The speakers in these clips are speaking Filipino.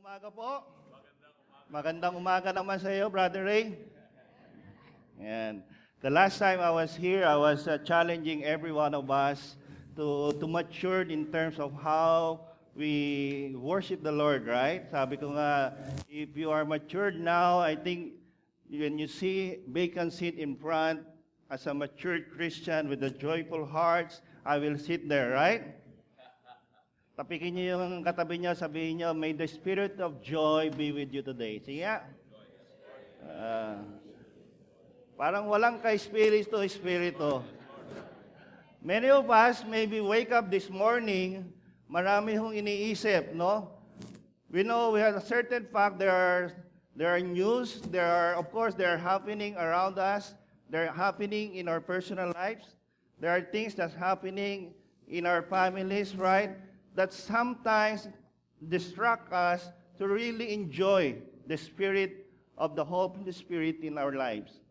umaga po. Magandang umaga naman sa iyo, Brother Ray. And the last time I was here, I was challenging every one of us to mature in terms of how we worship the Lord, right? Sabi ko nga, if you are matured now, I think when you see vacant seat in front, as a matured Christian with a joyful hearts, I will sit there, right? Tapikin niyo yung katabi niyo, sabihin niyo, may the spirit of joy be with you today. Sige nga. Parang walang ka-espiritu. Many of us maybe wake up this morning, marami hong iniisip, no? We know we have a certain fact, there are news, of course, they are happening around us, they're happening in our personal lives, there are things that's happening in our families, right? That sometimes distract us to really enjoy the Spirit of the Holy Spirit in our lives.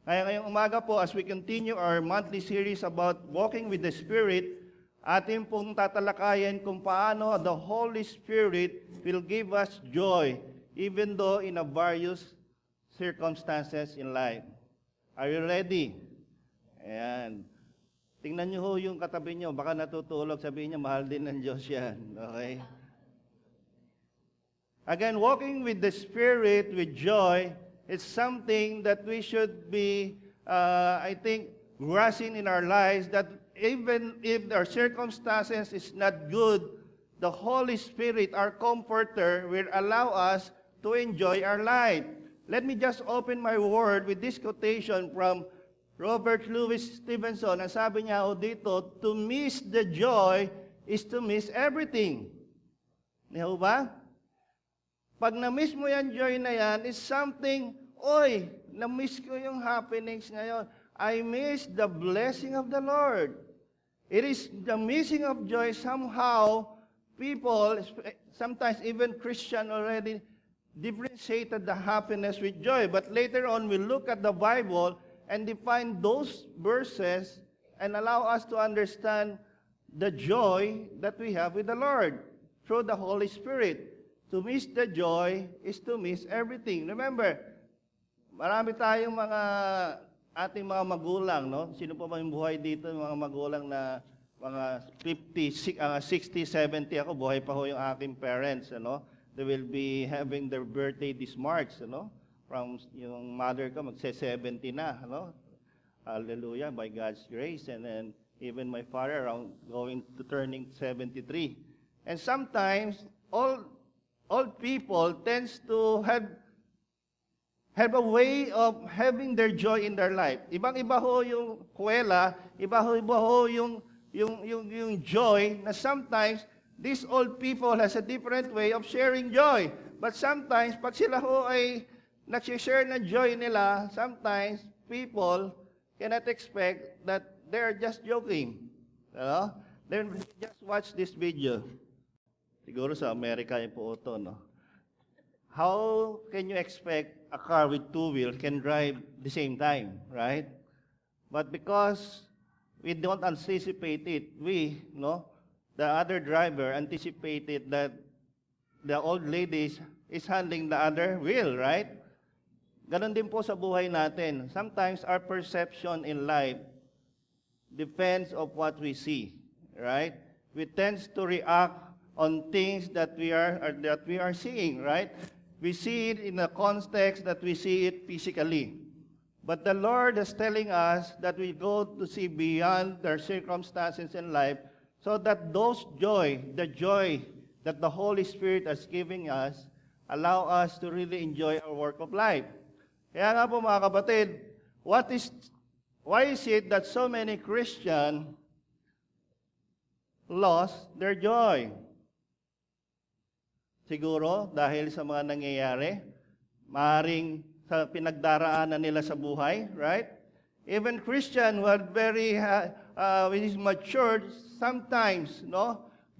Kaya ngayong umaga po, as we continue our monthly series about walking with the Spirit, atin pong tatalakayin kung paano the Holy Spirit will give us joy even though in a various circumstances in life. Are you ready? Ayan. Tingnan niyo ho yung katabi niyo, baka natutulog, sabihin niyo, mahal din ng Diyos yan. Okay? Again, walking with the Spirit, with joy, is something that we should be, I think, grasping in our lives, that even if our circumstances is not good, the Holy Spirit, our Comforter, will allow us to enjoy our life. Let me just open my word with this quotation from Robert Louis Stevenson. Ang sabi niya dito, to miss the joy is to miss everything. Niyo ba? Pag na-miss mo yan, joy na yan, is something, na-miss ko yung happenings ngayon. I miss the blessing of the Lord. It is the missing of joy somehow, people, sometimes even Christian already, differentiated the happiness with joy. But later on, we look at the Bible and define those verses and allow us to understand the joy that we have with the Lord through the Holy Spirit. To miss the joy is to miss everything. Remember, marami tayong ating mga magulang, no? Sino pa ba yung buhay dito, mga magulang na mga 50, 60, 70, ako buhay pa ho yung aking parents, ano? They will be having their birthday this March, ano? From yung mother ko, magse-70 na, ano? Hallelujah, by God's grace. And then even my father around going to turning 73. And sometimes, all people tends to have a way of having their joy in their life. Ibang-iba ho yung kuwela, iba ho yung joy na sometimes these old people has a different way of sharing joy. But sometimes, pag sila ho ay nag-share ng joy nila, sometimes people cannot expect that they're just joking. Then just watch this video. Siguro sa Amerika yung po ito, no? How can you expect a car with two wheels can drive the same time, right? But because we don't anticipate it, the other driver anticipated that the old lady is handling the other wheel, right? Ganon din po sa buhay natin. Sometimes our perception in life depends of what we see, right? We tend to react on things that we are seeing, right? We see it in the context that we see it physically. But the Lord is telling us that we go to see beyond their circumstances in life so that the joy that the Holy Spirit is giving us, allow us to really enjoy our work of life. Kaya nga po mga kapatid, why is it that so many Christians lost their joy? Siguro dahil sa mga nangyayari, maaaring sa pinagdaraanan nila sa buhay, right? Even Christian who are very matured, sometimes,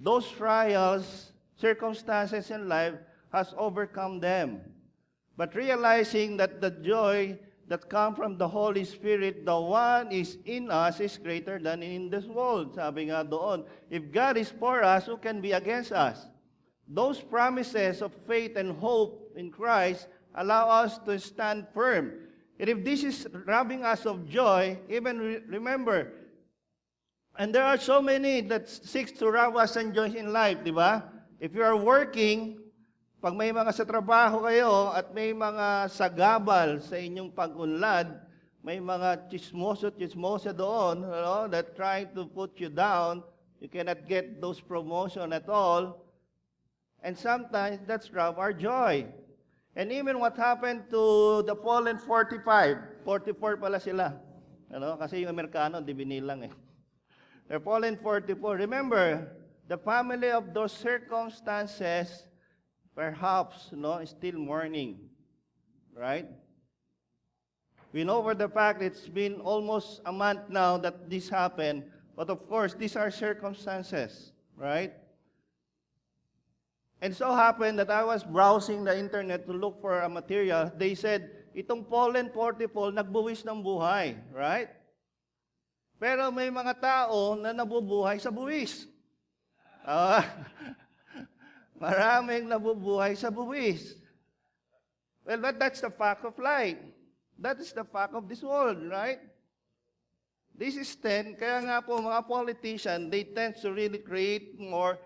those trials, circumstances in life has overcome them. But realizing that the joy that comes from the Holy Spirit, the one is in us, is greater than in this world. Sabi nga doon, if God is for us, who can be against us? those promises of faith and hope in Christ allow us to stand firm. And if this is robbing us of joy, even remember, and there are so many that seeks to rob us and joy in life, di ba? If you are working, pag may mga sa trabaho kayo at may mga sagabal sa inyong pag-unlad, may mga chismosa doon, that trying to put you down, you cannot get those promotion at all. And sometimes that's rob our joy. And even what happened to the fallen 45, 44 pala sila. Kasi yung Amerikano, di binilang eh. The fallen 44. Remember, the family of those circumstances, perhaps, is still mourning. Right? We know for the fact it's been almost a month now that this happened. But of course, these are circumstances. Right? And so happened that I was browsing the internet to look for a material. They said, itong fallen 44, nagbuwis ng buhay. Right? Pero may mga tao na nabubuhay sa buwis. Maraming nabubuhay sa buwis. Well, but that's the fact of life. That is the fact of this world, right? This is kaya nga po mga politicians, they tend to really create more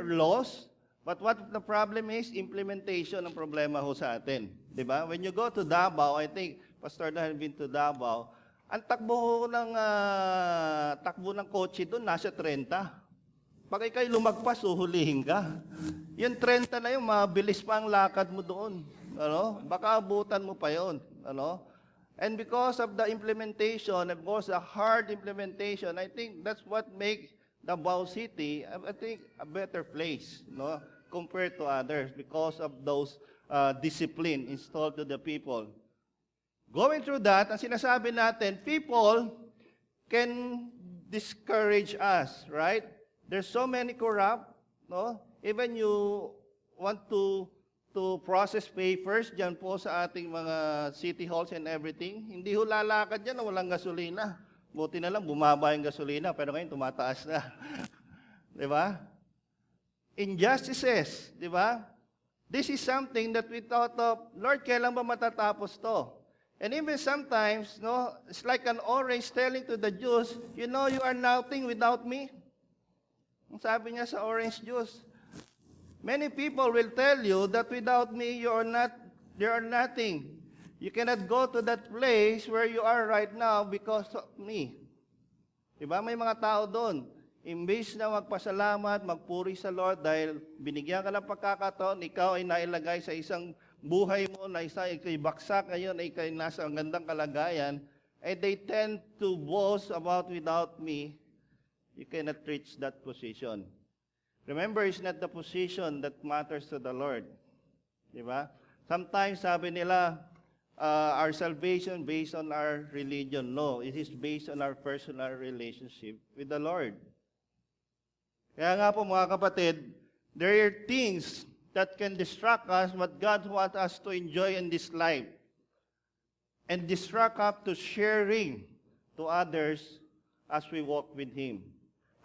laws. But what the problem is, implementation ang problema ho sa atin. Di ba? When you go to Davao, I think, Pastor na have been to Davao, ang takbo ng kotse doon, nasa 30. Pag ikay lumagpas, uhulihin ka. Yung 30 na yung mabilis pa ang lakad mo doon. Baka abutan mo pa yun. And because of the implementation, of course, the hard implementation, I think that's what makes Davao City, I think, a better place, compared to others because of those discipline installed to the people. Going through that, ang sinasabi natin, people can discourage us, right? There's so many corrupt, Even you want to process papers dyan po sa ating mga city halls and everything, hindi ho lalakad dyan na walang gasolina. Buti na lang, bumaba yung gasolina, pero ngayon tumataas na. Di ba? Injustices, di ba? This is something that we thought of, Lord, kailan ba matatapos to? And even sometimes, it's like an orange telling to the Jews, you are nothing without me. Ang sabi niya sa orange juice, many people will tell you that without me, you are nothing. You cannot go to that place where you are right now because of me. Diba? May mga tao doon. Imbis na magpasalamat, magpuri sa Lord dahil binigyan ka ng pagkakataon, ikaw ay nailagay sa isang buhay mo na ikay baksak ngayon, ay ikay nasa gandang kalagayan, they tend to boast about without me, you cannot reach that position. Remember, it's not the position that matters to the Lord. Diba? Sometimes sabi nila, our salvation based on our religion. No, it is based on our personal relationship with the Lord. Kaya nga po mga kapatid, there are things that can distract us what God wants us to enjoy in this life. And distract us to sharing to others as we walk with Him.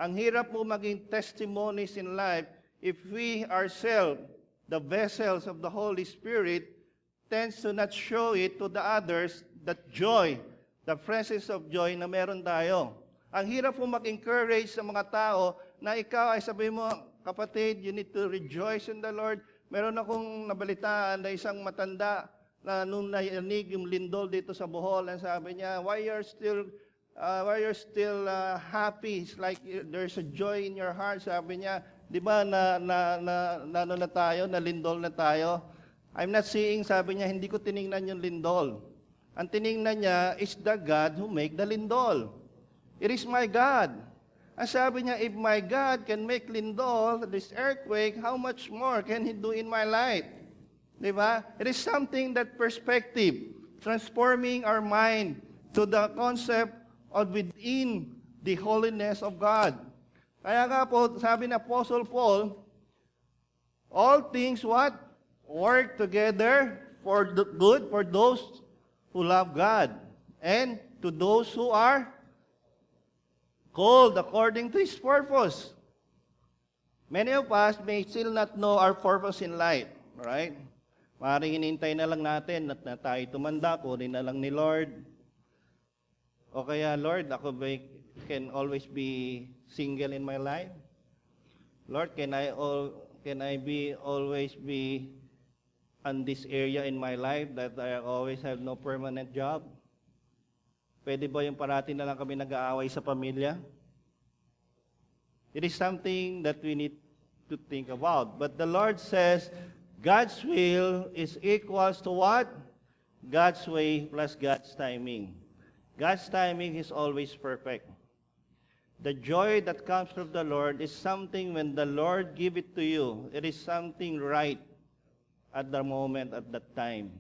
Ang hirap po maging testimonies in life if we ourselves, the vessels of the Holy Spirit, tends to not show it to the others, that joy, the presence of joy na meron tayo. Ang hirap po mag-encourage sa mga tao na ikaw ay sabi mo, kapatid, you need to rejoice in the Lord. Meron akong nabalitaan na isang matanda na nung nainig yung lindol dito sa Bohol, and sabi niya, why you're still happy? It's like there's a joy in your heart. Sabi niya, di ba na tayo, na lindol na tayo? I'm not seeing, sabi niya, hindi ko tiningnan yung lindol. Ang tiningnan niya is the God who make the lindol. It is my God. Ang sabi niya, if my God can make lindol, this earthquake, how much more can He do in my life? Diba? It is something that perspective, transforming our mind to the concept of within the holiness of God. Kaya nga po, sabi ni Apostle Paul, all things what? Work together for the good for those who love God and to those who are called according to His purpose. Many of us may still not know our purpose in life, right? Maaaring hinihintay na lang natin at na tayo tumanda, kunin na lang ni Lord. O kaya, Lord, ako ba can always be single in my life? Lord, can I always be on this area in my life that I always have no permanent job? Pwede ba yung parati na lang kami nag-aaway sa pamilya? It is something that we need to think about. But the Lord says, God's will is equals to what? God's way plus God's timing. God's timing is always perfect. The joy that comes from the Lord is something when the Lord give it to you. It is something right at the moment, at that time.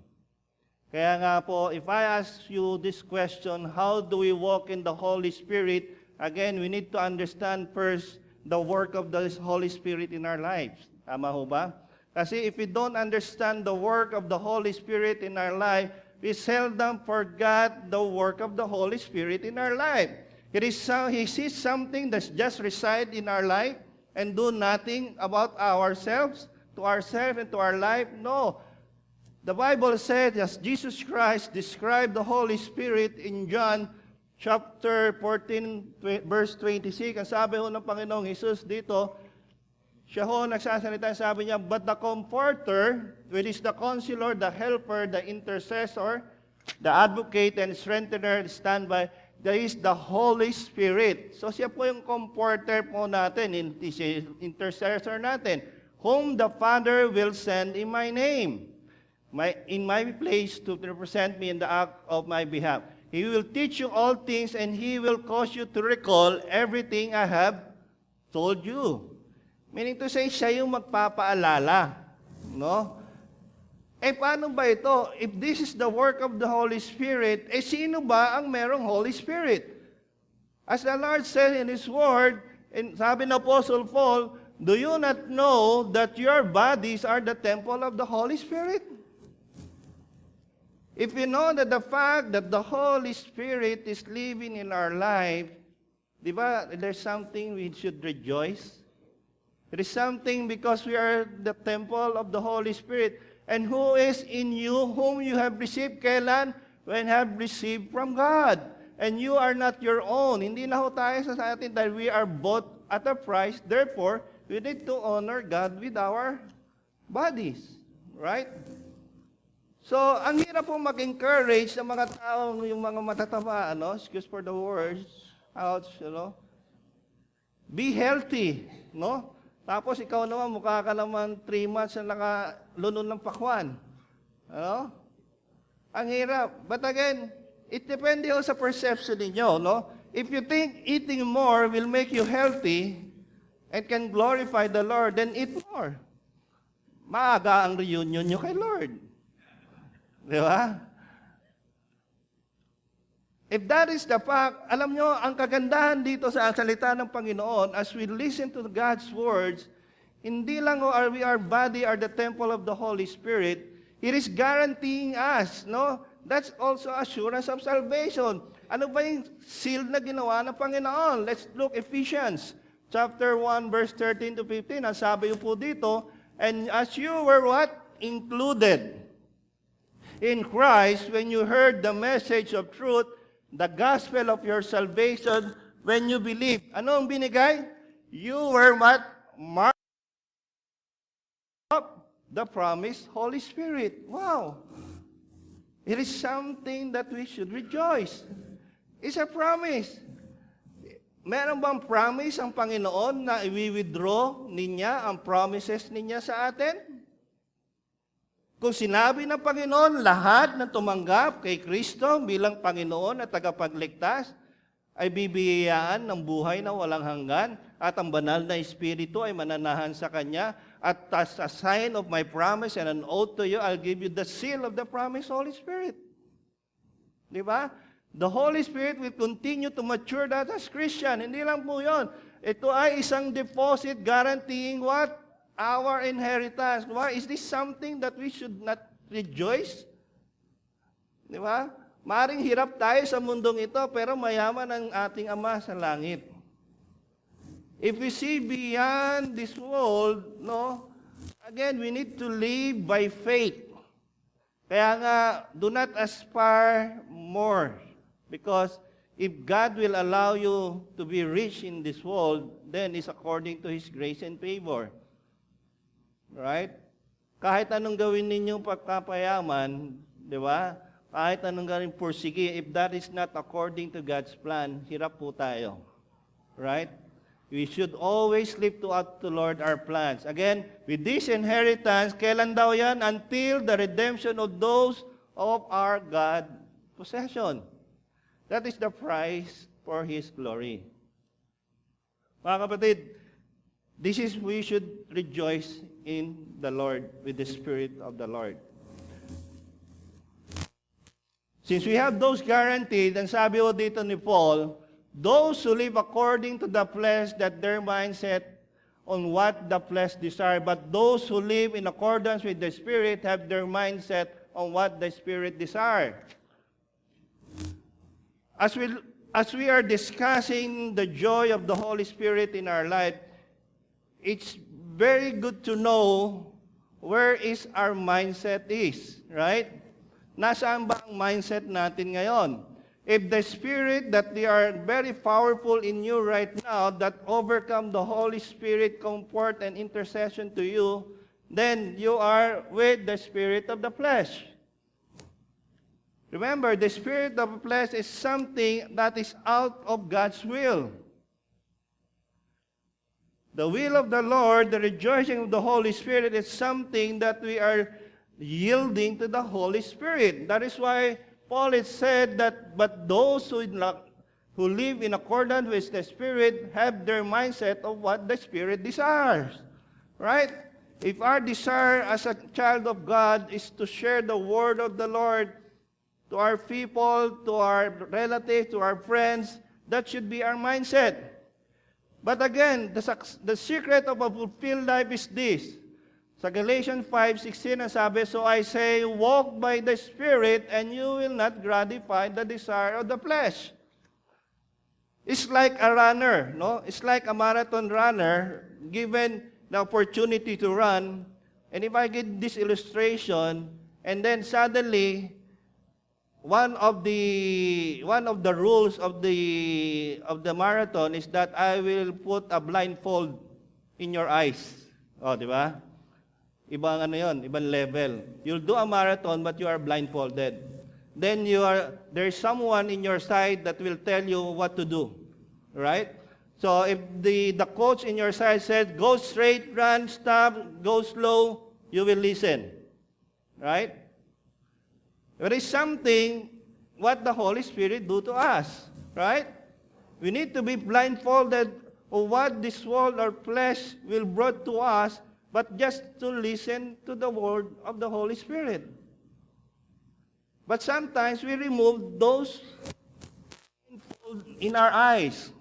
Kaya nga po, if I ask you this question, how do we walk in the Holy Spirit? Again, we need to understand first the work of the Holy Spirit in our lives. Tama ho ba? Kasi if we don't understand the work of the Holy Spirit in our life, we seldom forget the work of the Holy Spirit in our life. He sees something that's just reside in our life and do nothing about ourselves, to ourselves and to our life. No. The Bible said, as Jesus Christ described the Holy Spirit in John chapter 14, verse 26, ang sabi ho ng Panginoong Jesus dito, siya ho nagsasalita, sabi niya, but the Comforter, which is the Counselor, the Helper, the Intercessor, the Advocate, and Strengthener, standby, there is the Holy Spirit. So siya po yung Comforter po natin, Intercessor natin, whom the Father will send in my name, in my place to represent me in the act of my behalf. He will teach you all things, and He will cause you to recall everything I have told you. Meaning to say, siya yung magpapaalala. No? Eh, paano ba ito? If this is the work of the Holy Spirit, eh, sino ba ang merong Holy Spirit? As the Lord said in His Word, sabi ng Apostle Paul, do you not know that your bodies are the temple of the Holy Spirit? If you know that the fact that the Holy Spirit is living in our life, di ba, there's something we should rejoice. It is something because we are the temple of the Holy Spirit. And who is in you, whom you have received, kailan? When have received from God. And you are not your own. Hindi na ho tayo sa atin dahil we are bought at a price. Therefore, we need to honor God with our bodies. Right? So, ang hirap po mag-encourage ng mga taong, yung mga matataba, excuse for the words, ouch, be healthy, no? Tapos ikaw naman, mukha ka naman 3 months na nakalunod ng pakwan. Ang hirap. But again, it depende ho sa perception ninyo, no? If you think eating more will make you healthy and can glorify the Lord, then eat more. Maaga ang reunion nyo kay Lord. Di ba? If that is the fact, alam nyo, ang kagandahan dito sa salita ng Panginoon, as we listen to God's words, hindi lang our body are the temple of the Holy Spirit, it is guaranteeing us, no? That's also assurance of salvation. Ano ba yung seal na ginawa ng Panginoon? Let's look Ephesians chapter 1, verse 13 to 15. Ang sabi po dito, and as you were what? Included in Christ when you heard the message of truth, the gospel of your salvation, when you believe. Ano ang binigay? You were what? Marked up the promised Holy Spirit. Wow! It is something that we should rejoice. It's a promise. Meron bang promise ang Panginoon na i-withdraw niya ang promises niya sa atin? Kung sinabi ng Panginoon, lahat na tumanggap kay Kristo bilang Panginoon at tagapagligtas ay bibiyayaan ng buhay na walang hanggan at ang banal na Espiritu ay mananahan sa Kanya at as a sign of my promise and an oath to you, I'll give you the seal of the promised Holy Spirit. Di ba? The Holy Spirit will continue to mature that as Christian. Hindi lang po yun. Ito ay isang deposit guaranteeing what? Our inheritance. Why? Is this something that we should not rejoice? Di ba? Maring hirap tayo sa mundong ito, pero mayaman ang ating Ama sa langit. If we see beyond this world, no, again, we need to live by faith. Kaya nga, do not aspire more. Because if God will allow you to be rich in this world, then it's according to His grace and favor. Right? Kahit anong gawin ninyong pagkapayaman, di ba? Kahit anong gawin pursige, if that is not according to God's plan, hirap po tayo. Right? We should always live out to Lord our plans. Again, with this inheritance, kailan daw yan? Until the redemption of those of our God possession. That is the price for His glory. Mga kapatid, this is we should rejoice in the Lord with the Spirit of the Lord. Since we have those guaranteed, and sabi ko dito ni Paul, those who live according to the flesh, that their mindset on what the flesh desire, but those who live in accordance with the Spirit have their mindset on what the Spirit desire. As we are discussing the joy of the Holy Spirit in our life, it's very good to know where is our mindset is, right? Nasaan ba ang mindset natin ngayon? If the Spirit that they are very powerful in you right now, that overcome the Holy Spirit comfort and intercession to you, then you are with the spirit of the flesh. Remember, the spirit of the flesh is something that is out of God's will. The will of the Lord, the rejoicing of the Holy Spirit is something that we are yielding to the Holy Spirit. That is why Paul has said that, but those who live in accordance with the Spirit have their mindset of what the Spirit desires. Right? If our desire as a child of God is to share the word of the Lord to our people, to our relatives, to our friends, that should be our mindset. But again, the secret of a fulfilled life is this. Sa Galatians 5:16, ang sabi, so I say, walk by the Spirit, and you will not gratify the desire of the flesh. It's like a runner, no? It's like a marathon runner, given the opportunity to run, and if I get this illustration, and then suddenly, one of the rules of the marathon is that I will put a blindfold in your eyes. Oh, di ba? Ibang ano yon, ibang level. You'll do a marathon but you are blindfolded. Then there's someone in your side that will tell you what to do. Right? So if the coach in your side said, go straight, run, stop, go slow, you will listen. Right? There is something what the Holy Spirit do to us. Right? We need to be blindfolded of what this world or flesh will brought to us, but just to listen to the word of the Holy Spirit. But sometimes we remove those in our eyes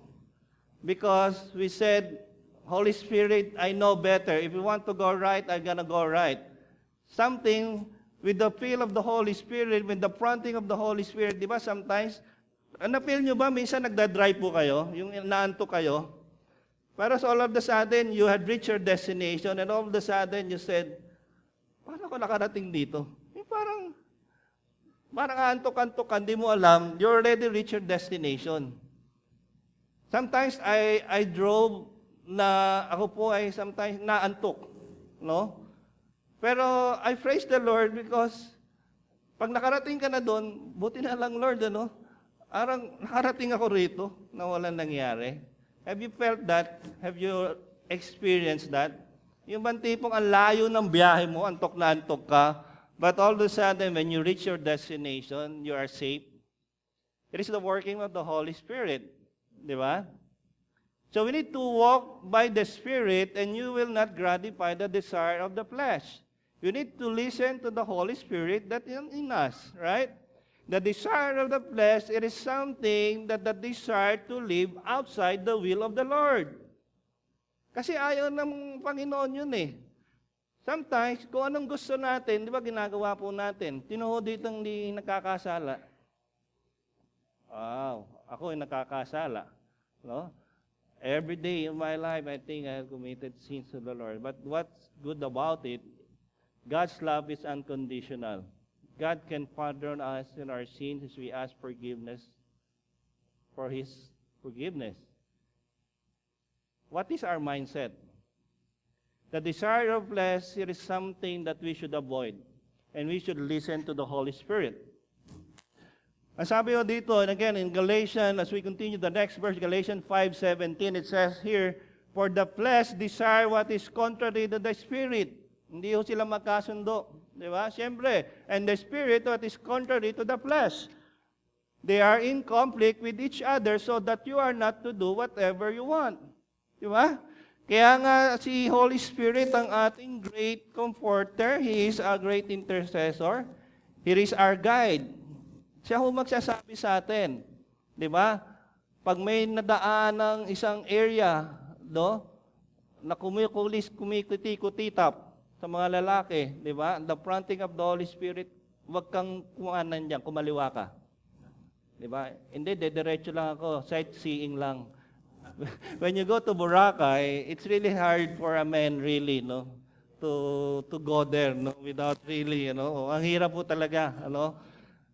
because we said, Holy Spirit, I know better. If you want to go right, I'm gonna go right. Something with the feel of the Holy Spirit, with the prompting of the Holy Spirit, di ba sometimes, na-feel nyo ba, minsan nagdadrive po kayo, yung naantok kayo, pero so all of the sudden, you had reached your destination, and all of the sudden, you said, paano ko nakarating dito? Yung parang antok-antok ka, hindi mo alam, you already reached your destination. Sometimes, I drove na, ako po ay sometimes naantok, no? Pero, I praise the Lord because, pag nakarating ka na doon, buti na lang Lord, ano? Arang nakarating ako rito, na walang nangyari. Have you felt that? Have you experienced that? Yung bang tipong ang layo ng biyahe mo, antok na antok ka, but all of a sudden, when you reach your destination, you are safe. It is the working of the Holy Spirit. Di ba? So we need to walk by the Spirit, and you will not gratify the desire of the flesh. You need to listen to the Holy Spirit that is in us, right? The desire of the flesh, it is something that the desire to live outside the will of the Lord. Kasi ayaw ng Panginoon yun eh. Sometimes, kung anong gusto natin, di ba ginagawa po natin? Tinuho ditong di nakakasala. Wow, ako ay nakakasala. No? Every day of my life, I think I have committed sins to the Lord. But what's good about it, God's love is unconditional. God can pardon us in our sins as we ask forgiveness for His forgiveness. What is our mindset? The desire of flesh, it is something that we should avoid. And we should listen to the Holy Spirit. Ang sabi ko dito, and again, in Galatians, as we continue the next verse, Galatians 5:17, it says here, for the flesh desire what is contrary to the Spirit. Hindi ho sila magkasundo. Di ba? Siyempre, and the Spirit what is contrary to the flesh. They are in conflict with each other so that you are not to do whatever you want. Di ba? Kaya nga si Holy Spirit ang ating great comforter. He is a great intercessor. He is our guide. Siya ho magsasabi sa atin. Di ba? Pag may nadaan ng isang area, no, na kumikuti-kutitap sa mga lalaki, di ba? The prompting of the Holy Spirit, huwag kang kumanan dyan, kumaliwa ka. Di ba? Hindi, dediretso lang ako, sightseeing lang. When you go to Boracay, it's really hard for a man really, no, to go there, no, without really, ang hirap po talaga,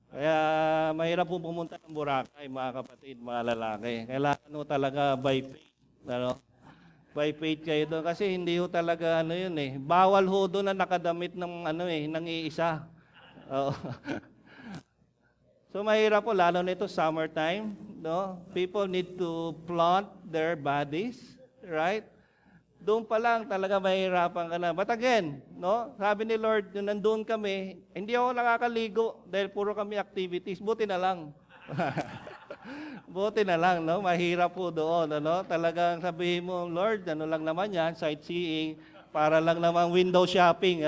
Kaya mahirap po pumunta ng Boracay, mga kapatid, mga lalaki. Kailangan mo talaga by faith, By faith kayo doon kasi hindi ho talaga yun eh. Bawal ho doon na nakadamit ng ng iisa. So mahirap po, lalo na ito summertime, no? People need to plant their bodies, right? Doon pa lang talaga mahirapan ka na. But again, no? Sabi ni Lord, nung nandun kami, hindi ako nakakaligo dahil puro kami activities. Buti na lang. Buti na lang, no? Mahirap po doon, Talagang sabihin mo, Lord, lang naman yan, sightseeing, para lang naman window shopping,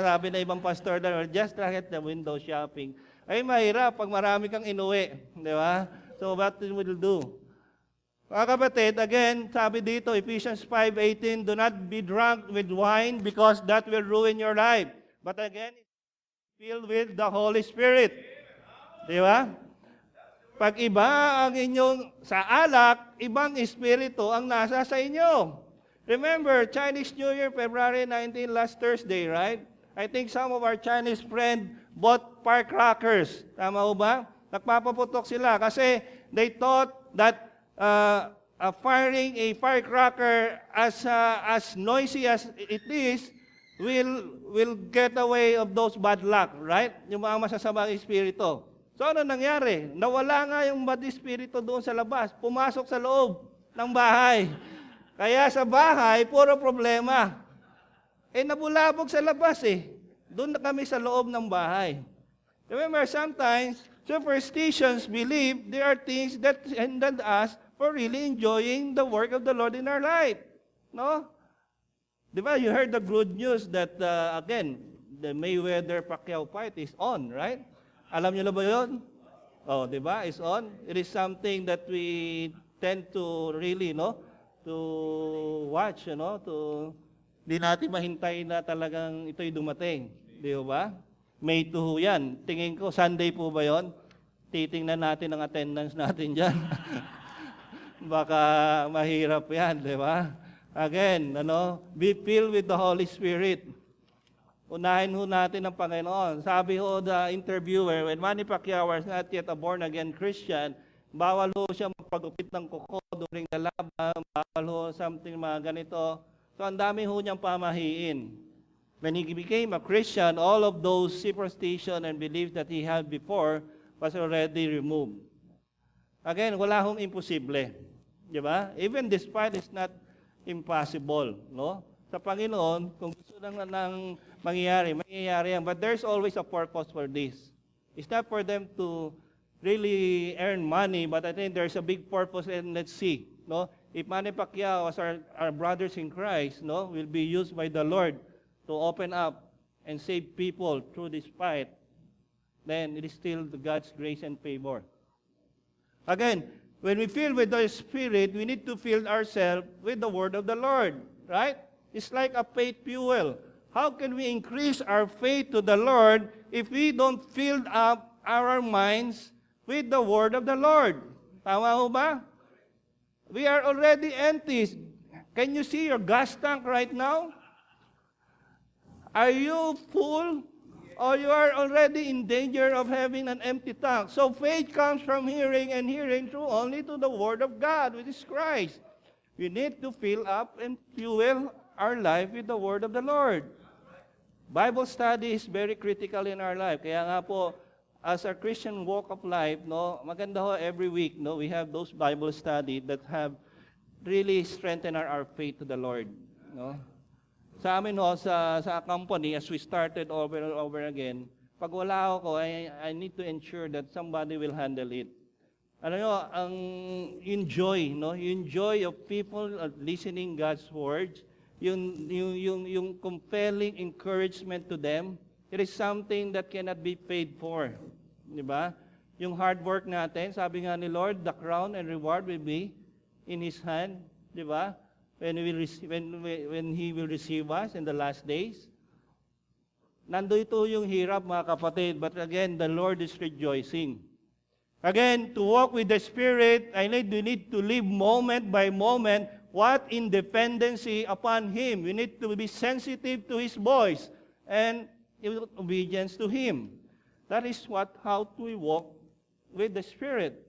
Sabi na ibang pastor na, just like the window shopping. Ay, mahirap pag marami kang inuwi. Di ba? So, what will do? Mga kapatid, again, sabi dito, Ephesians 5:18, do not be drunk with wine because that will ruin your life. But again, filled with the Holy Spirit. Di ba? Pag iba ang inyong sa alak, ibang espiritu ang nasa sa inyo. Remember, Chinese New Year, February 19, last Thursday, right? I think some of our Chinese friends bought firecrackers. Tama ho ba? Nagpapaputok sila kasi they thought that firing a firecracker as noisy as it is will get away of those bad luck, right? Yung mga masasamang espiritu. So ano nangyari? Nawala nga yung bad espiritu doon sa labas. Pumasok sa loob ng bahay. Kaya sa bahay, puro problema. Nabulabog sa labas eh. Doon na kami sa loob ng bahay. Remember, sometimes, superstitions believe there are things that hinder us for really enjoying the work of the Lord in our life. No? Di ba, you heard the good news that, again, the Mayweather-Pacquiao fight is on, right? Alam niyo na ba yun? Oh, di ba? It's on. It is something that we tend to really, to watch, di natin mahintay na talagang ito'y dumating. Di ba? May 2 yan. Tingin ko, Sunday po ba yon? Titingnan natin ang attendance natin dyan. Baka mahirap yan, di ba? Again, be filled with the Holy Spirit. Unahin ho natin ang Panginoon. Sabi ho the interviewer, when Manny Pacquiao was not yet a born-again Christian, bawal ho siya magpagupit ng kuko during the laban, bawal ho something mga ganito. So, ang dami ho niyang pamahiin. When he became a Christian, all of those superstition and beliefs that he had before was already removed. Again, wala hong imposible. Di ba? Even despite it's not impossible. No? Sa Panginoon, kung gusto ng mangyayari yan. But there's always a purpose for this. It's not for them to really earn money, but I think there's a big purpose, and let's see. No? If Manny Pacquiao, as our brothers in Christ, will be used by the Lord to open up and save people through this fight, then it is still God's grace and favor. Again, when we fill with the Spirit, we need to fill ourselves with the Word of the Lord, right? It's like a faith fuel. How can we increase our faith to the Lord if we don't fill up our minds with the Word of the Lord? Tama ho ba? We are already empty. Can you see your gas tank right now? Are you full? Or you are already in danger of having an empty tank? So faith comes from hearing, and hearing through only to the Word of God, which is Christ. We need to fill up and fuel our life with the Word of the Lord. Bible study is very critical in our life. Kaya nga po, as a Christian walk of life, no, maganda ho every week, no, we have those Bible study that have really strengthened our faith to the Lord. No? Sa amin ho, sa company, as we started over and over again, pag wala ako, I need to ensure that somebody will handle it. Ano nyo, ang enjoy, no? Yung joy of people listening God's words, yung compelling encouragement to them, it is something that cannot be paid for. Di ba? Yung hard work natin, sabi nga ni Lord, the crown and reward will be in His hand. Di ba? When He will receive us in the last days. Nandito yung hirap, mga kapatid, but again, the Lord is rejoicing. Again, to walk with the Spirit, we need to live moment by moment, what in dependency upon Him. We need to be sensitive to His voice and obedience to Him. That is how we walk with the Spirit.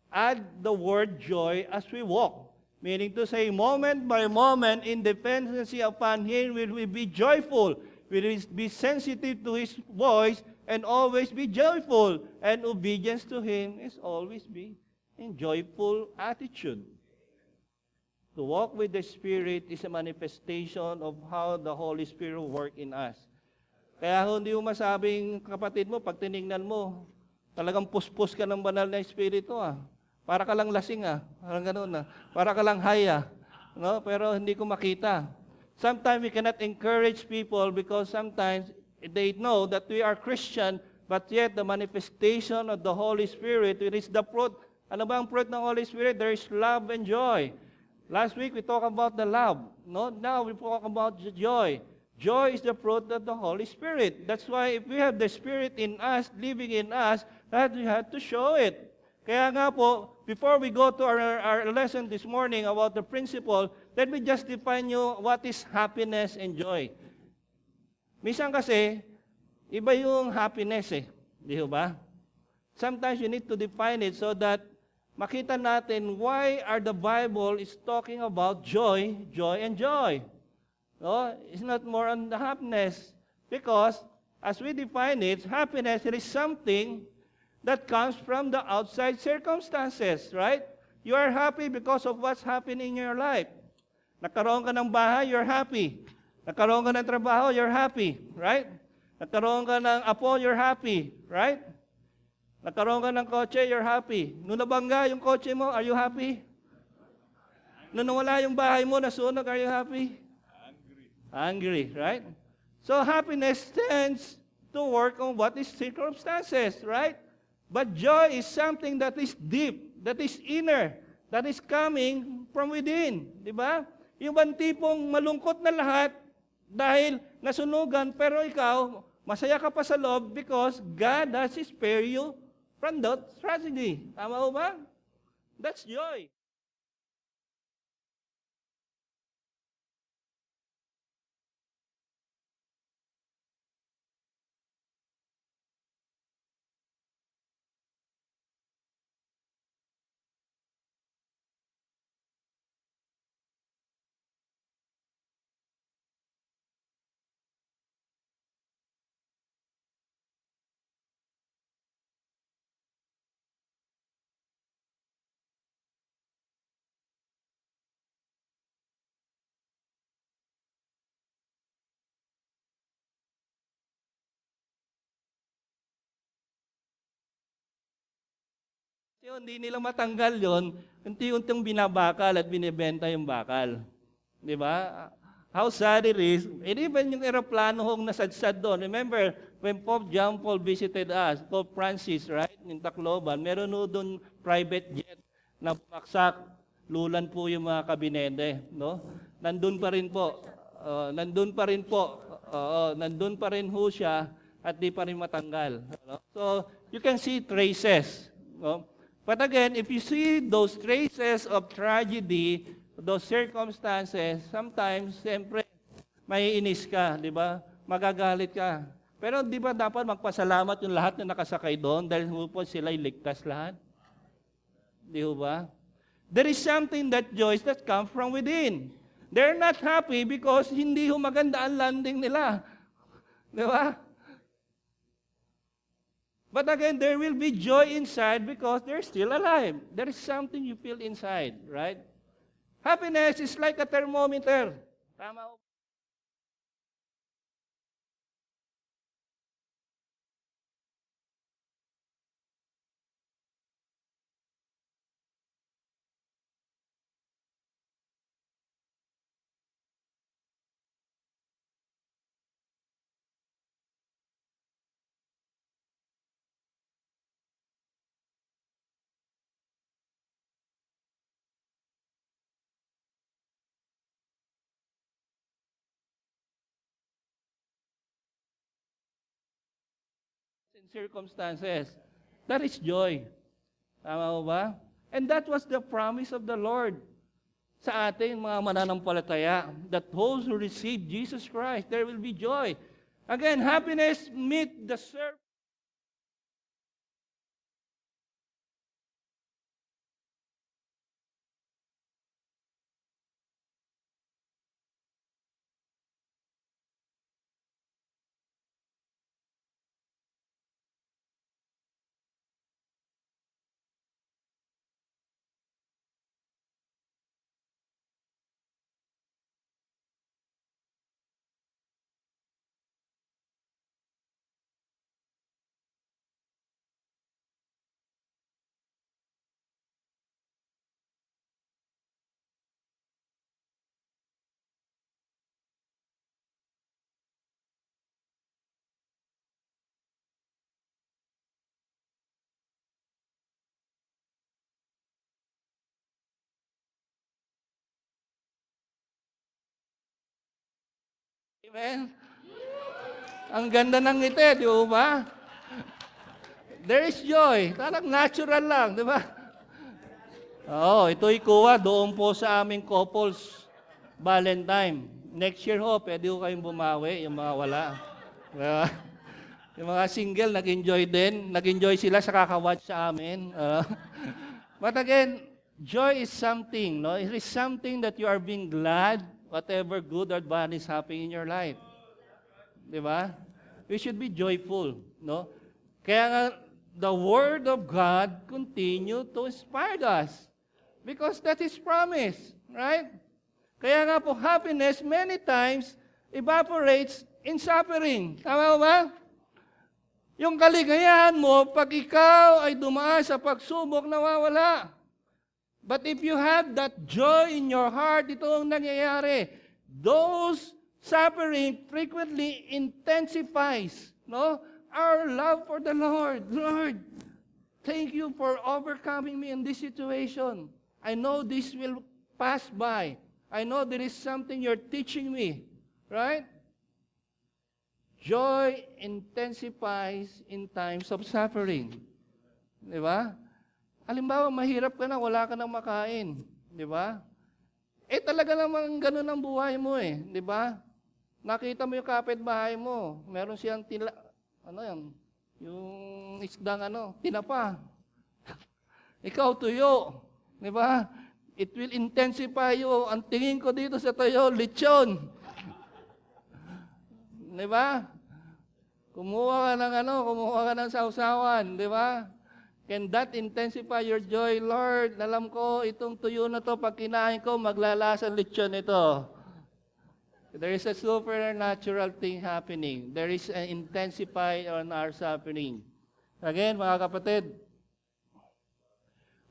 Add the word joy as we walk. Meaning to say, moment by moment, in dependency upon Him, will we be joyful. We will be sensitive to His voice and always be joyful. And obedience to Him is always be in joyful attitude. To walk with the Spirit is a manifestation of how the Holy Spirit will work in us. Kaya hindi mo masabing, kapatid mo, pag tinignan mo, talagang puspos ka ng banal na Espiritu Para ka lang lasing Parang ganun Para ka lang high No? Pero hindi ko makita. Sometimes we cannot encourage people because sometimes they know that we are Christian, but yet the manifestation of the Holy Spirit, it is the fruit. Ano ba ang fruit ng Holy Spirit? There is love and joy. Last week we talked about the love. No? Now we talk about the joy. Joy is the fruit of the Holy Spirit. That's why if we have the Spirit in us, living in us, that we have to show it. Kaya nga po, before we go to our lesson this morning about the principle, let me just define you what is happiness and joy. Minsan kasi, iba yung happiness Di ba? Sometimes you need to define it so that makita natin why the Bible is talking about joy, joy, and joy. No? It's not more on the happiness. Because, as we define it, happiness it is something that comes from the outside circumstances, right? You are happy because of what's happening in your life. Nagkaroon ka ng bahay, you're happy. Nagkaroon ka ng trabaho, you're happy, right? Nagkaroon ka ng apo, you're happy, right? Nagkaroon ka ng kotse, you're happy. Nung nabangga yung kotse mo, are you happy? Nung nawala yung bahay mo, nasunog, are you happy? Angry, right? So happiness tends to work on what is circumstances, right? But joy is something that is deep, that is inner, that is coming from within. Di ba? Yung bang tipong malungkot na lahat dahil nasunugan, pero ikaw, masaya ka pa sa loob because God has spared you from that tragedy. Tama ho ba? That's joy. Hindi nila matanggal yon, unti-untang binabakal at binibenta yung bakal. Di ba? How sad it is. And even yung aeroplano hong nasadsad doon. Remember, when Pope John Paul visited us, Pope Francis, right, in Tacloban, meron doon private jet na bumaksak. Lulan po yung mga kabinete. No? Nandun pa rin po. Nandun pa rin ho siya at di pa rin matanggal. No? So, you can see traces. No? But again, if you see those traces of tragedy, those circumstances, sometimes, siyempre, may inis ka, di ba? Magagalit ka. Pero di ba dapat magpasalamat yung lahat na nakasakay doon dahil po sila'y ligtas lahat? Di ba? There is something that joys that comes from within. They're not happy because hindi maganda ang landing nila. Di ba? But again, there will be joy inside because they're still alive. There is something you feel inside, right? Happiness is like a thermometer. Tama ho? In circumstances. That is joy. Tama ho ba? And that was the promise of the Lord sa ating mga mananampalataya, that those who receive Jesus Christ, there will be joy. Again, happiness meet the surface. Amen? Ang ganda ng ngiti, di ba? There is joy. Parang natural lang, di ba? Oo, ito'y kuha doon po sa aming couples Valentine. Next year ho, pwede ho kayong bumawi, yung mga wala. Diba? Yung mga single, nag-enjoy din. Nag-enjoy sila sa kakawatch sa amin. But again, joy is something, no? It is something that you are being glad, whatever good or bad is happening in your life. Di ba? We should be joyful, no? Kaya nga, the Word of God continue to inspire us. Because that is promise, right? Kaya nga po, happiness many times evaporates in suffering. Tama ba? Yung kaligayahan mo, pag ikaw ay dumaan sa pagsubok, nawawala. But if you have that joy in your heart, ito ang nangyayari. Those suffering frequently intensifies, no? Our love for the Lord. Lord, thank you for overcoming me in this situation. I know this will pass by. I know there is something you're teaching me. Right? Joy intensifies in times of suffering. Di ba? Halimbawa, mahirap ka na, wala ka nang makain. Di ba? Talaga namang ganun ang buhay mo Di ba? Nakita mo yung kapitbahay mo, meron siyang yung isdang tinapa. Ikaw tuyo. Di ba? It will intensify you. Ang tingin ko dito sa tuyo, lechon. Di ba? Kumuha ka ng sausawan, di ba? Can that intensify your joy? Lord, alam ko, itong tuyo na to, pag kinain ko, maglalasa lechon ito. There is a supernatural thing happening. There is an intensify on our suffering. Again, mga kapatid,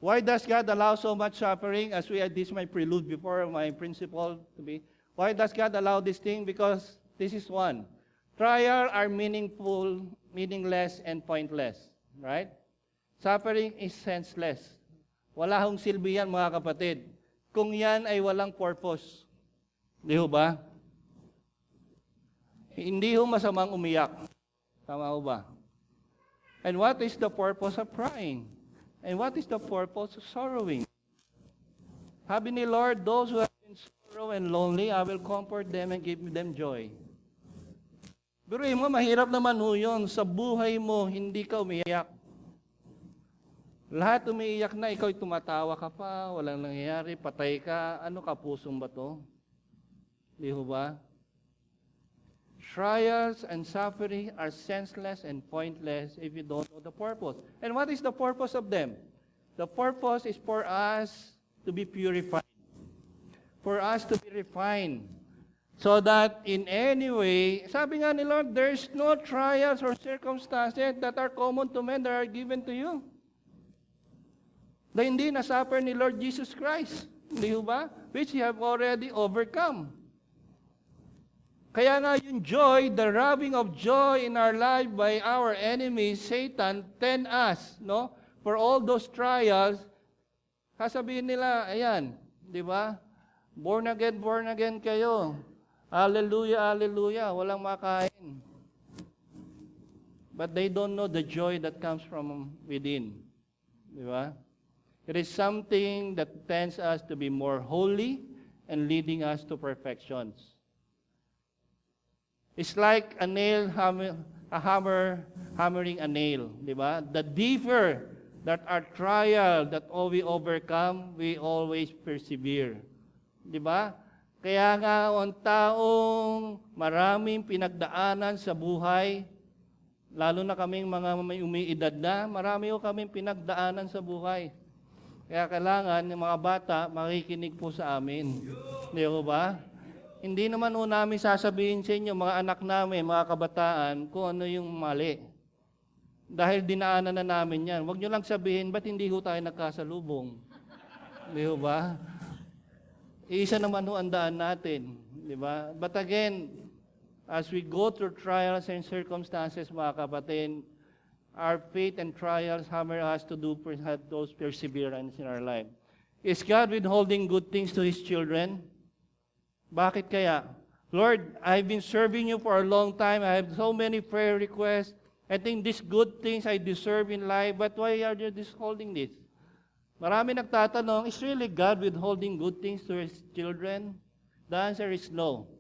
why does God allow so much suffering? As this is my prelude before my principle to be. Why does God allow this thing? Because this is one. Trials are meaningful, meaningless, and pointless. Right? Suffering is senseless. Wala hong silbi yan, mga kapatid. Kung yan ay walang purpose. Di ba? Hindi ho masamang umiyak. Tama ho ba? And what is the purpose of crying? And what is the purpose of sorrowing? Sabi ni Lord, those who have been sorrow and lonely, I will comfort them and give them joy. Pero mo, mahirap naman ho yun. Sa buhay mo, hindi ka umiyak. Lahat umiiyak na, ikaw tumatawa ka pa, walang nangyayari, patay ka, ano ka, pusong ba to? Di ho ba? Trials and suffering are senseless and pointless if you don't know the purpose. And what is the purpose of them? The purpose is for us to be purified, for us to be refined, so that in any way, sabi nga ni Lord, there is no trials or circumstances that are common to men that are given to you. Na hindi na-suffer ni Lord Jesus Christ, hindi ba? Which you have already overcome. Kaya nga yung joy, the robbing of joy in our life by our enemy, Satan, tempt us, no? For all those trials, sasabihin nila, ayan, di ba? Born again kayo. Hallelujah, hallelujah, walang makain. But they don't know the joy that comes from within. Di ba? It is something that tends us to be more holy and leading us to perfections. It's like a hammer hammering a nail, di ba? The deeper that our trial that all we overcome, we always persevere. Di ba? Kaya nga ang taong maraming pinagdaanan sa buhay, lalo na kaming mga may umiidad na, marami ko kaming pinagdaanan sa buhay. Kaya kailangan yung mga bata makikinig po sa amin. Di ba? Hindi naman po namin sasabihin sa inyo, mga anak namin, mga kabataan, kung ano yung mali. Dahil dinaanan na namin yan. Huwag nyo lang sabihin, ba't hindi ho tayo nagkasalubong? Di ba? Isa naman ho ang daan natin. Di ba? But again, as we go through trials and circumstances, mga kapatid, our faith and trials hammer us to do have those perseverance in our life. Is God withholding good things to His children? Bakit kaya? Lord, I've been serving you for a long time. I have so many prayer requests. I think these good things I deserve in life, but why are you withholding this? Marami nagtatanong, is really God withholding good things to His children? The answer is no.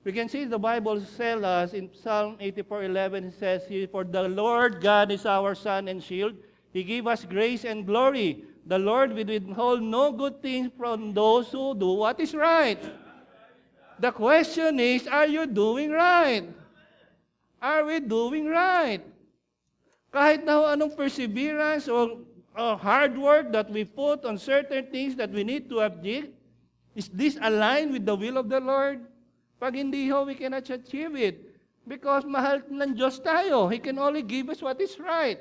We can see the Bible tells us in Psalm 84:11, it says, for the Lord God is our sun and shield. He gives us grace and glory. The Lord will withhold no good things from those who do what is right. The question is, are you doing right? Are we doing right? Kahit na anong perseverance or hard work that we put on certain things that we need to achieve, is this aligned with the will of the Lord? Pag hindi ho, we cannot achieve it. Because mahal ng Diyos tayo. He can only give us what is right.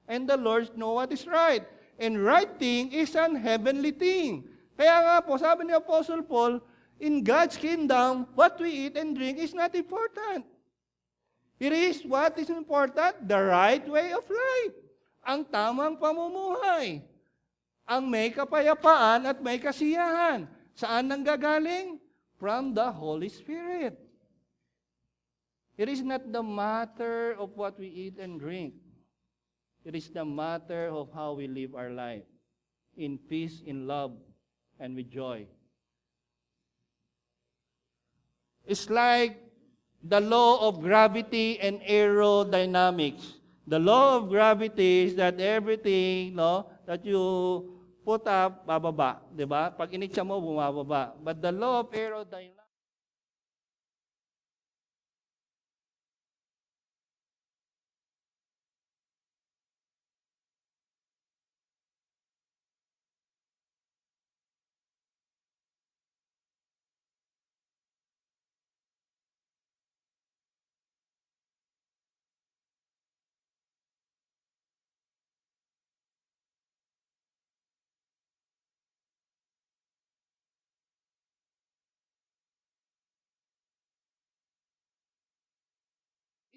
And the Lord knows what is right. And right thing is an heavenly thing. Kaya nga po, sabi ni Apostle Paul, in God's kingdom, what we eat and drink is not important. It is what is important, the right way of life. Ang tamang pamumuhay. Ang may kapayapaan at may kasiyahan. Saan nanggagaling? From the Holy Spirit. It is not the matter of what we eat and drink. It is the matter of how we live our life. In peace, in love, and with joy. It's like the law of gravity and aerodynamics. The law of gravity is that everything, that you put up, bababa, di ba? Pag initsa mo, bumababa. But the law of aerodynamics,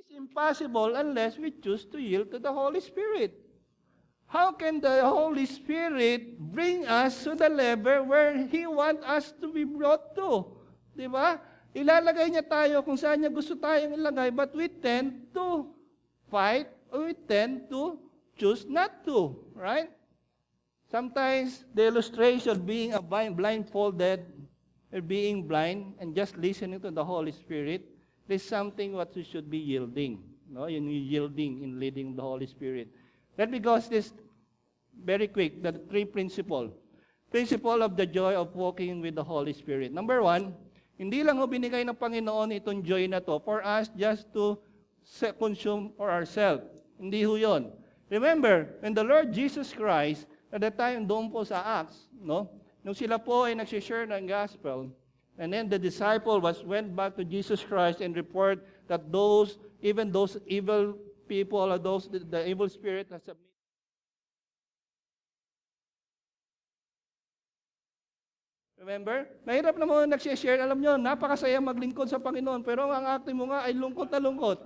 is impossible unless we choose to yield to the Holy Spirit. How can the Holy Spirit bring us to the level where He wants us to be brought to? Di ba? Ilalagay niya tayo kung saan niya gusto tayong ilagay, but we tend to fight, or we tend to choose not to, right? Sometimes the illustration being a blindfolded or being blind and just listening to the Holy Spirit is something what you should be yielding. No, you need yielding in leading the Holy Spirit. Let me go this very quick, the three principle. Principle of the joy of walking with the Holy Spirit. Number one, hindi lang ho binigay ng Panginoon itong joy na to for us just to consume for ourselves. Hindi ho yun. Remember, when the Lord Jesus Christ, at the time doon po sa Acts, no? Nung sila po ay nagsishare ng gospel, and then the disciple went back to Jesus Christ and report that even those evil people, or the evil spirit has submitted. Remember? Mahirap na mga nagsishare. Alam nyo, napakasaya maglingkod sa Panginoon, pero ang acting mo nga ay lungkot na lungkot.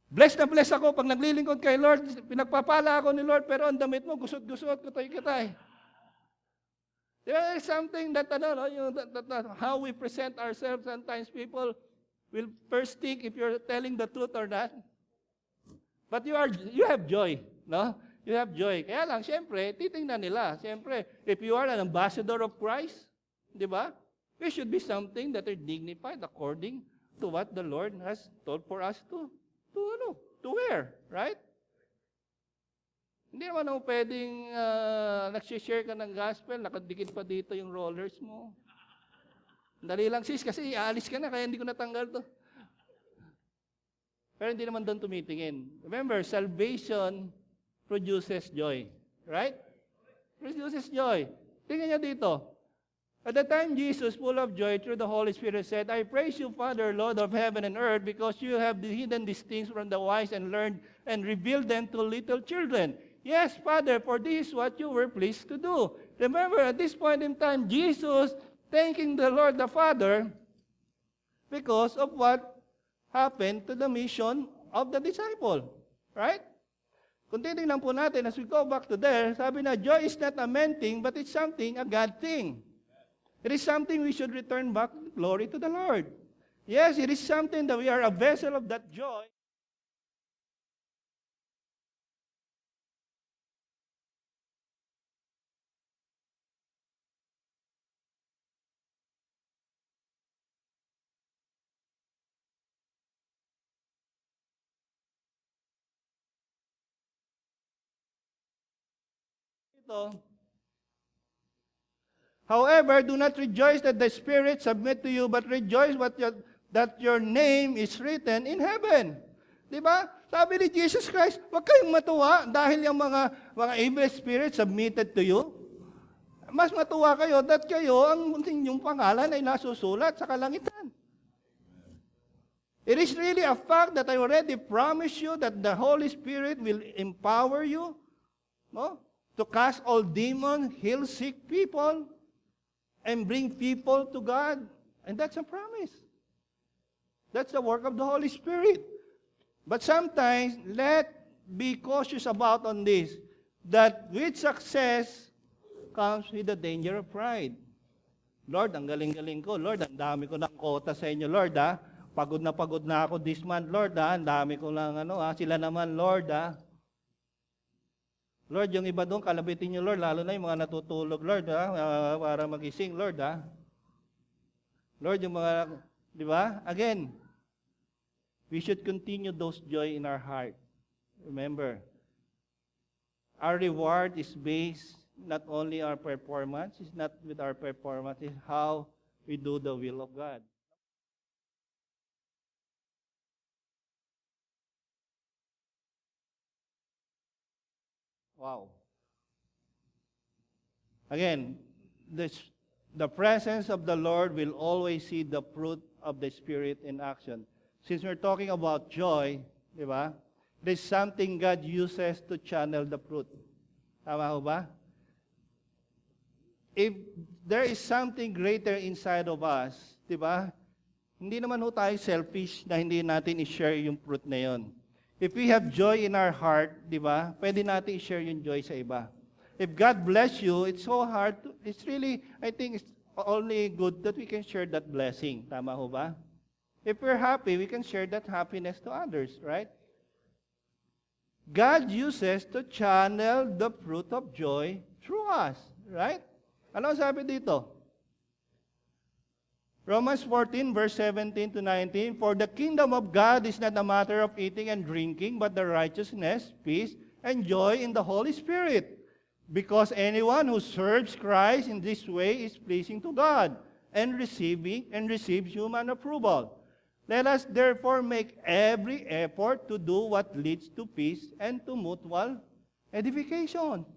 Blessed na blessed ako pag naglilingkod kay Lord, pinagpapala ako ni Lord, pero ang damit mo, gusot-gusot, katay-katay. There is something that, how we present ourselves, sometimes people will first think if you're telling the truth or not. But you have joy, no? You have joy. Kaya lang, siyempre, titingnan nila. Siyempre, if you are an ambassador of Christ, di ba? We should be something that are dignified according to what the Lord has told for us to wear, right? Hindi naman ako pwedeng nagsishare ka ng gospel, nakadikit pa dito yung rollers mo. Dali lang sis, kasi aalis ka na, kaya hindi ko natanggal to. Pero hindi naman doon tumitingin. Remember, salvation produces joy. Right? Produces joy. Tingnan niyo dito. At the time Jesus, full of joy through the Holy Spirit, said, I praise you, Father, Lord of heaven and earth, because you have hidden these things from the wise and learned and revealed them to little children. Yes, Father, for this is what you were pleased to do. Remember, at this point in time, Jesus thanking the Lord the Father because of what happened to the mission of the disciple. Right? Kung titingnan po natin, as we go back to there, sabi na, joy is not a man thing, but it's something, a God thing. It is something we should return back glory to the Lord. Yes, it is something that we are a vessel of that joy. However, do not rejoice that the Spirit submit to you, but rejoice that your name is written in heaven. Diba? Sabi ni Jesus Christ, huwag kayong matuwa dahil yung mga evil spirits submitted to you. Mas matuwa kayo that kayo, ang inyong pangalan ay nasusulat sa kalangitan. It is really a fact that I already promised you that the Holy Spirit will empower you, no, to cast all demons, heal sick people, and bring people to God. And that's a promise. That's the work of the Holy Spirit. But sometimes, let's be cautious about on this, that with success comes with the danger of pride. Lord, ang galing-galing ko. Lord, ang dami ko ng quota sa inyo, Lord, ha? Pagod na ako this month, Lord, ha? Ang dami ko lang, sila naman, Lord, ha? Lord, yung iba doon, kalabitin nyo, Lord, lalo na yung mga natutulog, Lord, ha? Para magising, Lord, ha? Lord, yung mga, di ba? Again, we should continue those joy in our heart. Remember, our reward is based not only our performance, it's not with our performance, it's how we do the will of God. Wow. Again, the presence of the Lord will always see the fruit of the Spirit in action. Since we're talking about joy, di ba? There's something God uses to channel the fruit. Tama ho ba? If there is something greater inside of us, di ba? Hindi naman ho tayo selfish na hindi natin i-share yung fruit na yon. If we have joy in our heart, di ba? Pwede natin i-share yung joy sa iba. If God bless you, it's so hard. It's really, I think it's only good that we can share that blessing. Tama ho ba? If we're happy, we can share that happiness to others, right? God uses to channel the fruit of joy through us. Right? Ano ang sabi dito? Romans 14, verse 17 to 19, For the kingdom of God is not a matter of eating and drinking, but the righteousness, peace, and joy in the Holy Spirit. Because anyone who serves Christ in this way is pleasing to God and receives human approval. Let us therefore make every effort to do what leads to peace and to mutual edification.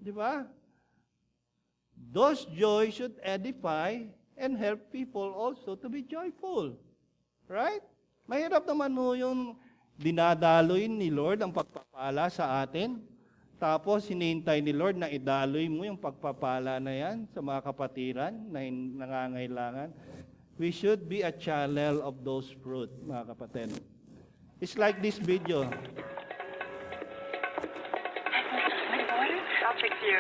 Di ba? Those joys should edify and help people also to be joyful. Right? Mahirap naman ho yung dinadaloy ni Lord ang pagpapala sa atin. Tapos hinihintay ni Lord na idaloy mo yung pagpapala na yan sa mga kapatiran na nangangailangan. We should be a channel of those fruit, mga kapatid. It's like this video. I'll fix you.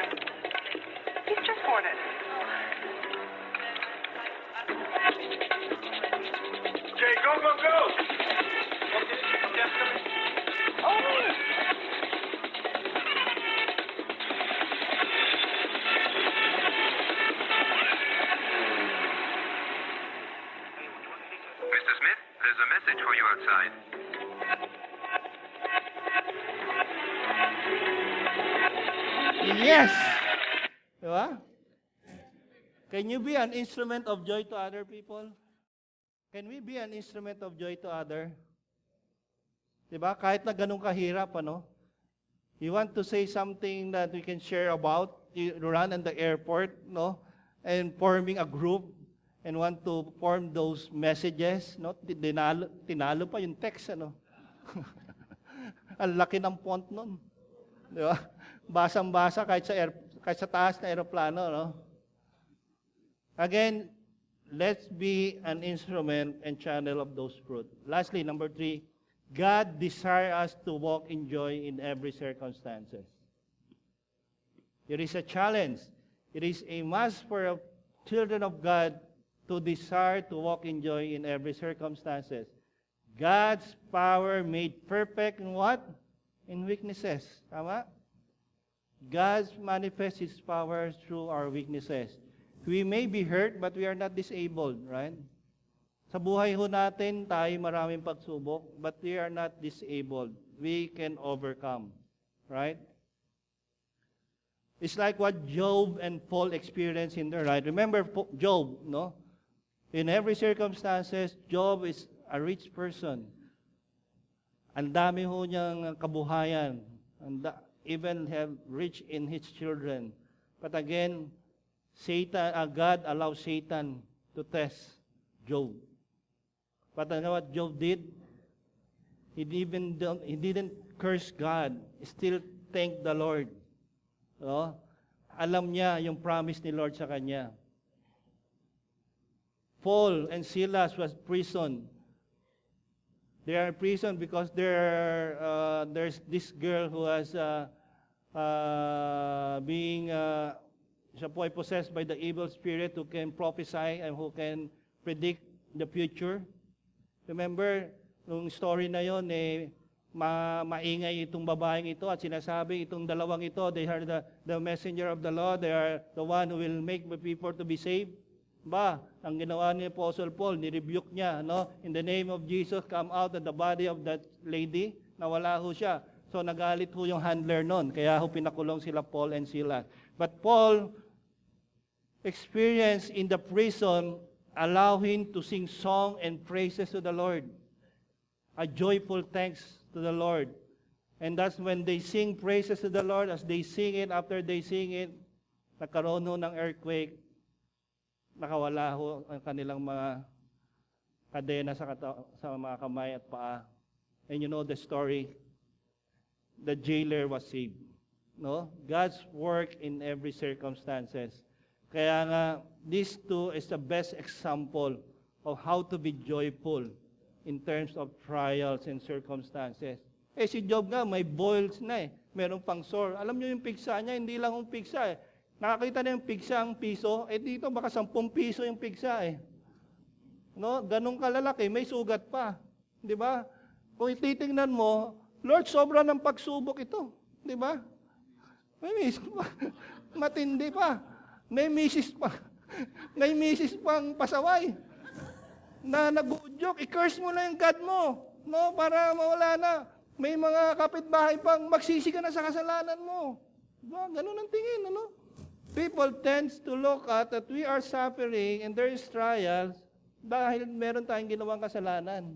He's just ordered. Okay, go, go, go! Oh! Mr. Smith, there's a message for you outside. Yes! Diba? Can you be an instrument of joy to other people? Can we be an instrument of joy to other? Diba? Kahit na ganun kahirap, ano? You want to say something that we can share about, you run in the airport, no? And forming a group and want to form those messages, no? Tinalo pa yung text, ano? Ang laki ng font nun. Di ba? Basang-basa kahit sa taas na aeroplano, no? Again, let's be an instrument and channel of those fruit. Lastly, number 3, God desires us to walk in joy in every circumstances. It is a challenge. It is a must for children of God to desire to walk in joy in every circumstances. God's power made perfect in what? In weaknesses. Tama? God manifests His power through our weaknesses. We may be hurt, but we are not disabled, right? Sa buhay ho natin, tayo maraming pagsubok, but we are not disabled. We can overcome, right? It's like what Job and Paul experienced in their life. Remember Job, no? In every circumstances, Job is a rich person. Ang dami ho niyang kabuhayan. Even have rich in his children. But again, God allowed Satan to test Job. But you know what Job did? He didn't curse God. He still thanked the Lord. No? Alam niya yung promise ni Lord sa kanya. Paul and Silas was prison. They are in prison because there's this girl who was siya po ay possessed by the evil spirit who can prophesy and who can predict the future. Remember, nung story na yon, maingay itong babaeng ito at sinasabi itong dalawang ito, they are the messenger of the Lord, they are the one who will make the people to be saved. Ang ginawa ni Apostle Paul, ni-rebuke niya, no? In the name of Jesus, come out of the body of that lady. Nawala ho siya. So nagalit ho yung handler nun. Kaya ho pinakulong sila Paul and Silas. But Paul experienced in the prison, allow him to sing song and praises to the Lord. A joyful thanks to the Lord. And that's when they sing praises to the Lord, as they sing it, after they sing it, nagkaroon ho ng earthquake, nakawala ho ang kanilang mga kadena sa mga kamay at paa. And you know the story. The jailer was saved. No? God's work in every circumstances. Kaya nga, this too is the best example of how to be joyful in terms of trials and circumstances. Si Job nga, may boils na Merong pang sore. Alam nyo yung pigsa niya, hindi lang yung pigsa Nakakita na yung pigsa ang piso, dito baka 10 piso yung pigsa No? Ganun kalalaki, may sugat pa. Di ba? Kung titingnan mo, Lord, sobra ng pagsubok ito. Di ba? May misis pa. Matindi pa. May misis pa. May misis pang pasaway. Na nag-uudyok, i-curse mo na yung God mo. No, para mawala na. May mga kapitbahay pang magsisi ka na sa kasalanan mo. Diba? Ganun ang tingin, ano? People tends to look at that we are suffering and there is trials dahil meron tayong ginawang kasalanan.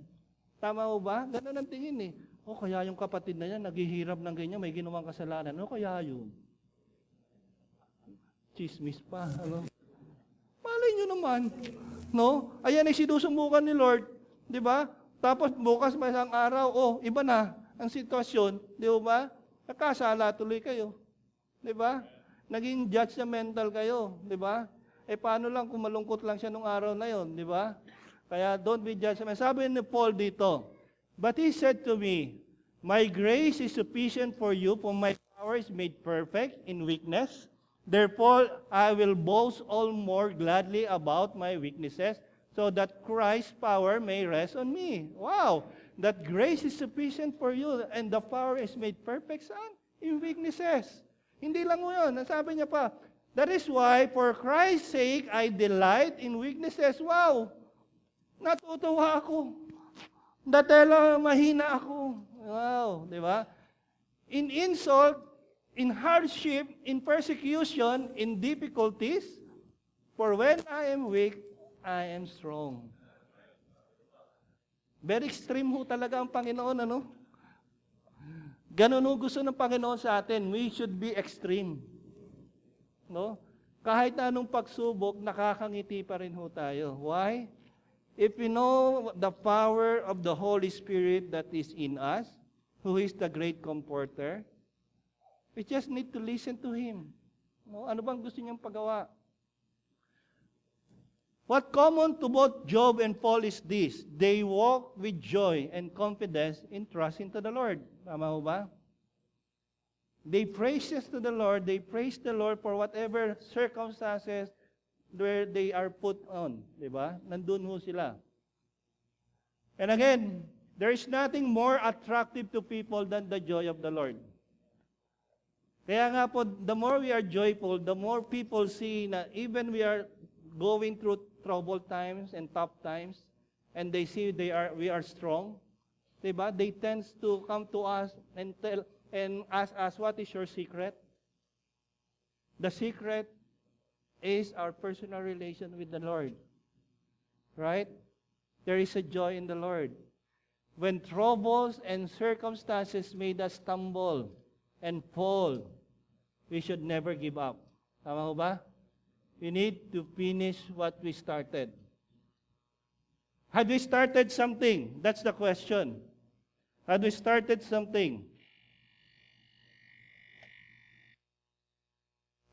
Tama mo ba? Ganun ang tingin eh. O kaya yung kapatid na yan, naghihirap ng ganyan, may ginawang kasalanan. O kaya yun. Chismis pa. Ano? Malay nyo naman. No? Ayan ay sinusubukan ni Lord. Di ba? Tapos bukas may isang araw, iba na ang sitwasyon. Di ba? Nakasala tuloy kayo. Di ba? Naging judgmental kayo. Di ba? Paano lang kung malungkot lang siya nung araw na yon, di ba? Kaya don't be judgmental. Sabi ni Paul dito, but he said to me, my grace is sufficient for you, for my power is made perfect in weakness. Therefore, I will boast all more gladly about my weaknesses, so that Christ's power may rest on me. Wow! That grace is sufficient for you, and the power is made perfect saan? In weaknesses. Hindi lang mo yun. Sabi niya pa, that is why, for Christ's sake, I delight in weaknesses. Wow! Natutuwa ako. Dati lang mahina ako. Wow! Di ba? In insult, in hardship, in persecution, in difficulties, for when I am weak, I am strong. Very extreme ho talaga ang Panginoon, ano? Ganun ho gusto ng Panginoon sa atin. We should be extreme. No? Kahit na anong pagsubok, nakakangiti pa rin ho tayo. Why? If we know the power of the Holy Spirit that is in us, who is the great comforter, we just need to listen to Him. No? Ano bang gusto niyang pagawa? What common to both Job and Paul is this: they walk with joy and confidence in trusting to the Lord. Tama ho ba? They praises to the Lord, they praise the Lord for whatever circumstances where they are put on. Diba? Nandun ho sila. And again, there is nothing more attractive to people than the joy of the Lord. Kaya nga po, the more we are joyful, the more people see na even we are going through troubled times and tough times, and they see we are strong, diba? They tend to come to us and tell and ask us, what is your secret? The secret is our personal relation with the Lord. Right? There is a joy in the Lord. When troubles and circumstances made us stumble and fall, we should never give up. Tama ho ba? We need to finish what we started. Had we started something? That's the question. Had we started something?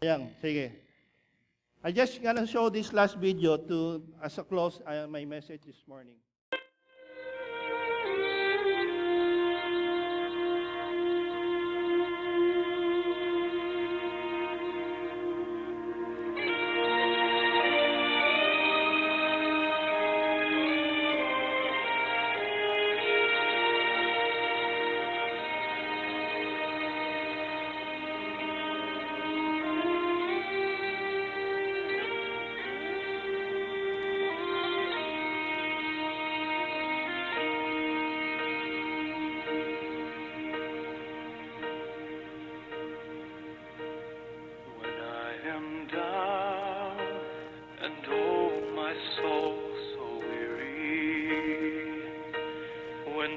Ayan, sige. I just gonna show this last video to as a close my message this morning.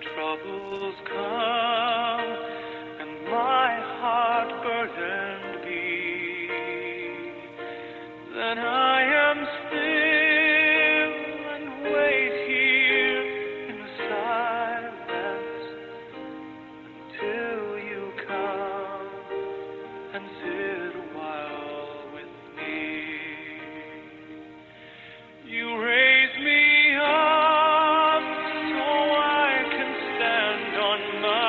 Troubles come and my heart burdened be, then I am still and wait here in silence until you come and sit a while with me. You raise me up so I can stand on my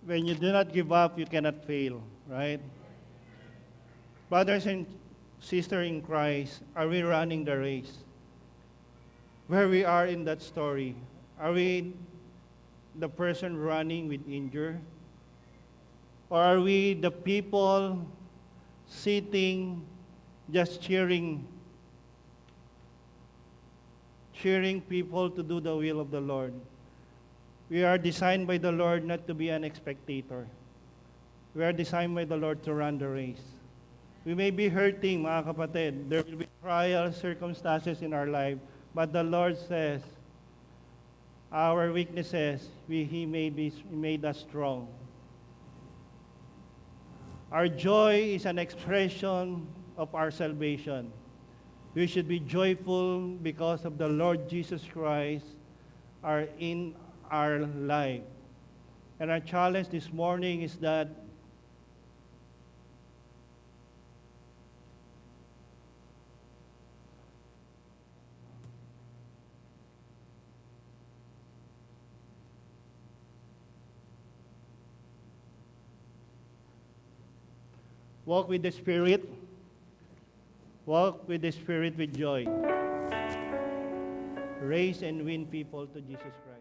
when you do not give up, you cannot fail, right? Brothers and sisters in Christ, are we running the race? Where we are in that story, are we the person running with injury? Or are we the people sitting, just cheering people to do the will of the Lord? We are designed by the Lord not to be an spectator. We are designed by the Lord to run the race. We may be hurting, mga kapatid. There will be trials, circumstances in our life. But the Lord says, our weaknesses, He made us strong. Our joy is an expression of our salvation. We should be joyful because of the Lord Jesus Christ are in our life. And our challenge this morning is that walk with the Spirit. Walk with the Spirit with joy. Raise and win people to Jesus Christ.